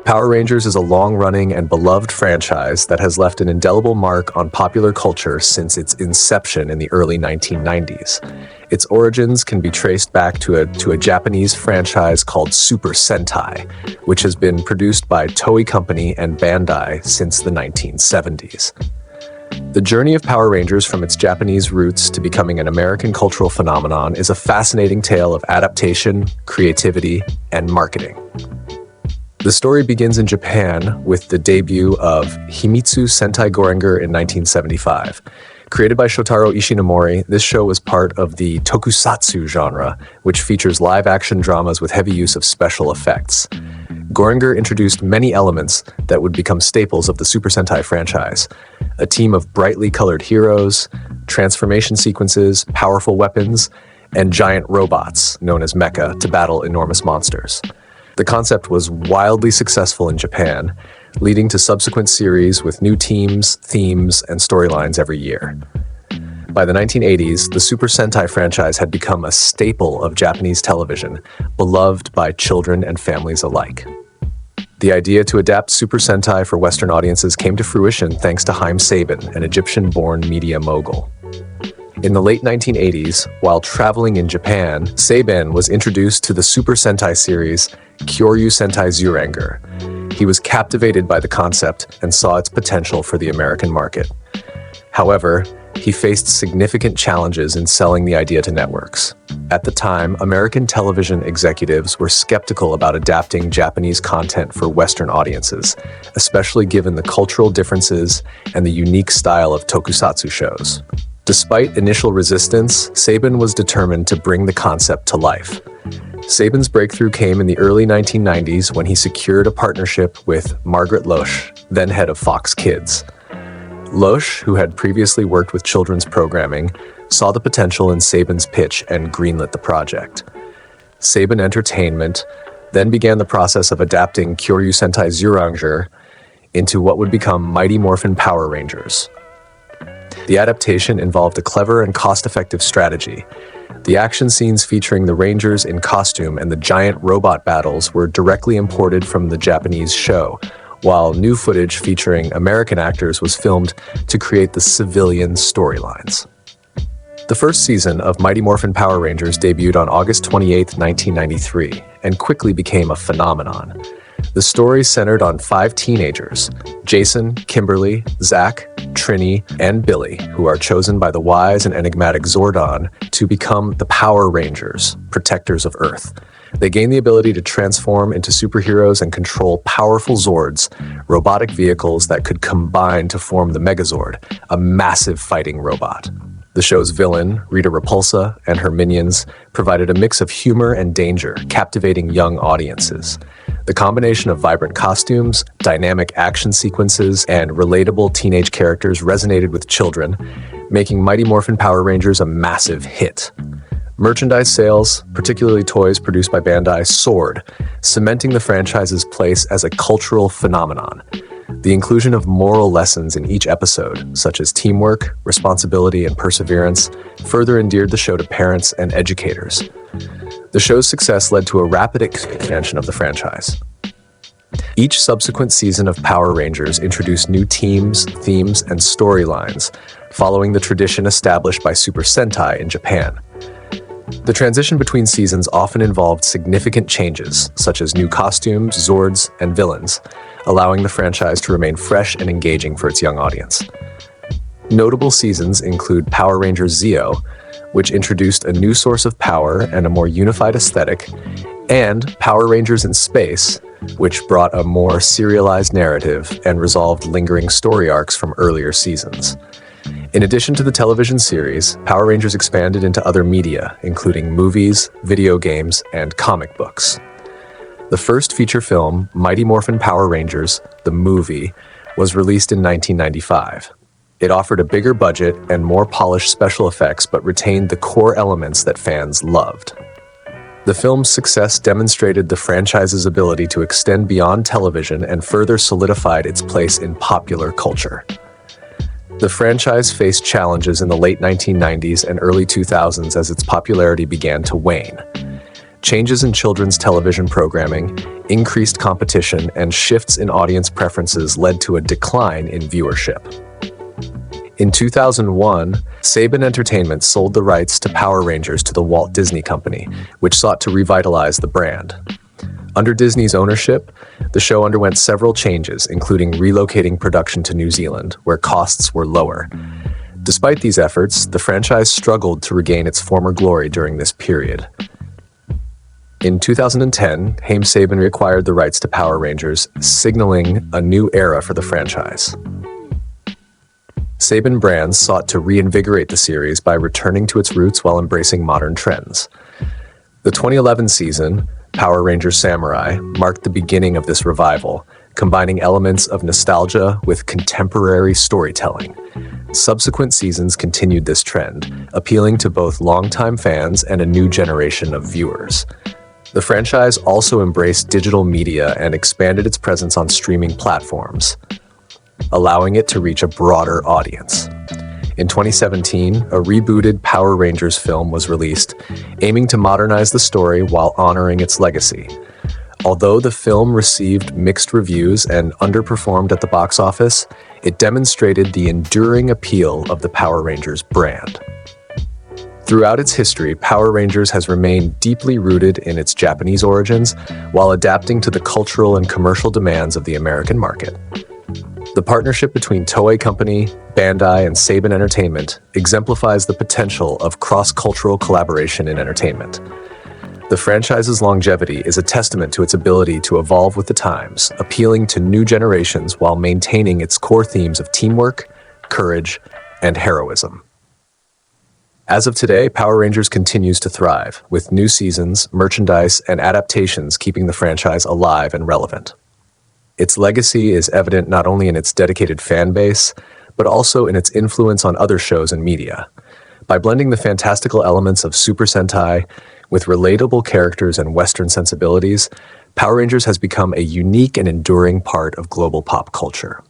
Power Rangers is a long-running and beloved franchise that has left an indelible mark on popular culture since its inception in the early 1990s. Its origins can be traced back to a Japanese franchise called Super Sentai, which has been produced by Toei Company and Bandai since the 1970s. The journey of Power Rangers from its Japanese roots to becoming an American cultural phenomenon is a fascinating tale of adaptation, creativity, and marketing. The story begins in Japan with the debut of Himitsu Sentai Gorenger in 1975. Created by Shotaro Ishinomori, this show was part of the tokusatsu genre, which features live-action dramas with heavy use of special effects. Gorenger introduced many elements that would become staples of the Super Sentai franchise: a team of brightly colored heroes, transformation sequences, powerful weapons, and giant robots, known as mecha, to battle enormous monsters. The concept was wildly successful in Japan, leading to subsequent series with new teams, themes, and storylines every year. By the 1980s, the Super Sentai franchise had become a staple of Japanese television, beloved by children and families alike. The idea to adapt Super Sentai for Western audiences came to fruition thanks to Haim Saban, an Egyptian-born media mogul. In the late 1980s, while traveling in Japan, Saban was introduced to the Super Sentai series Kyoryu Sentai Zyuranger. He was captivated by the concept and saw its potential for the American market. However, he faced significant challenges in selling the idea to networks. At the time, American television executives were skeptical about adapting Japanese content for Western audiences, especially given the cultural differences and the unique style of tokusatsu shows. Despite initial resistance, Saban was determined to bring the concept to life. Saban's breakthrough came in the early 1990s when he secured a partnership with Margaret Loesch, then head of Fox Kids. Loesch, who had previously worked with children's programming, saw the potential in Saban's pitch and greenlit the project. Saban Entertainment then began the process of adapting Kyoryu Sentai Zyuranger into what would become Mighty Morphin Power Rangers. The adaptation involved a clever and cost-effective strategy. The action scenes featuring the Rangers in costume and the giant robot battles were directly imported from the Japanese show, while new footage featuring American actors was filmed to create the civilian storylines. The first season of Mighty Morphin Power Rangers debuted on August 28, 1993, and quickly became a phenomenon. The story centered on 5 teenagers: Jason, Kimberly, Zach, Trini, and Billy, who are chosen by the wise and enigmatic Zordon to become the Power Rangers, protectors of Earth. They gain the ability to transform into superheroes and control powerful Zords, robotic vehicles that could combine to form the Megazord, a massive fighting robot. The show's villain, Rita Repulsa, and her minions provided a mix of humor and danger, captivating young audiences. The combination of vibrant costumes, dynamic action sequences, and relatable teenage characters resonated with children, making Mighty Morphin Power Rangers a massive hit. Merchandise sales, particularly toys produced by Bandai, soared, cementing the franchise's place as a cultural phenomenon. The inclusion of moral lessons in each episode, such as teamwork, responsibility, and perseverance, further endeared the show to parents and educators. The show's success led to a rapid expansion of the franchise. Each subsequent season of Power Rangers introduced new teams, themes, and storylines, following the tradition established by Super Sentai in Japan. The transition between seasons often involved significant changes, such as new costumes, Zords, and villains, allowing the franchise to remain fresh and engaging for its young audience. Notable seasons include Power Rangers Zeo, which introduced a new source of power and a more unified aesthetic, and Power Rangers in Space, which brought a more serialized narrative and resolved lingering story arcs from earlier seasons. In addition to the television series, Power Rangers expanded into other media, including movies, video games, and comic books. The first feature film, Mighty Morphin Power Rangers, the movie, was released in 1995. It offered a bigger budget and more polished special effects, but retained the core elements that fans loved. The film's success demonstrated the franchise's ability to extend beyond television and further solidified its place in popular culture. The franchise faced challenges in the late 1990s and early 2000s as its popularity began to wane. Changes in children's television programming, increased competition, and shifts in audience preferences led to a decline in viewership. In 2001, Saban Entertainment sold the rights to Power Rangers to the Walt Disney Company, which sought to revitalize the brand. Under Disney's ownership, the show underwent several changes, including relocating production to New Zealand, where costs were lower. Despite these efforts, the franchise struggled to regain its former glory during this period. In 2010, Haim Saban reacquired the rights to Power Rangers, signaling a new era for the franchise. Saban Brands sought to reinvigorate the series by returning to its roots while embracing modern trends. The 2011 season, Power Rangers Samurai, marked the beginning of this revival, combining elements of nostalgia with contemporary storytelling. Subsequent seasons continued this trend, appealing to both longtime fans and a new generation of viewers. The franchise also embraced digital media and expanded its presence on streaming platforms, allowing it to reach a broader audience. In 2017, a rebooted Power Rangers film was released, aiming to modernize the story while honoring its legacy. Although the film received mixed reviews and underperformed at the box office, it demonstrated the enduring appeal of the Power Rangers brand. Throughout its history, Power Rangers has remained deeply rooted in its Japanese origins while adapting to the cultural and commercial demands of the American market. The partnership between Toei Company, Bandai, and Saban Entertainment exemplifies the potential of cross-cultural collaboration in entertainment. The franchise's longevity is a testament to its ability to evolve with the times, appealing to new generations while maintaining its core themes of teamwork, courage, and heroism. As of today, Power Rangers continues to thrive, with new seasons, merchandise, and adaptations keeping the franchise alive and relevant. Its legacy is evident not only in its dedicated fan base, but also in its influence on other shows and media. By blending the fantastical elements of Super Sentai with relatable characters and Western sensibilities, Power Rangers has become a unique and enduring part of global pop culture.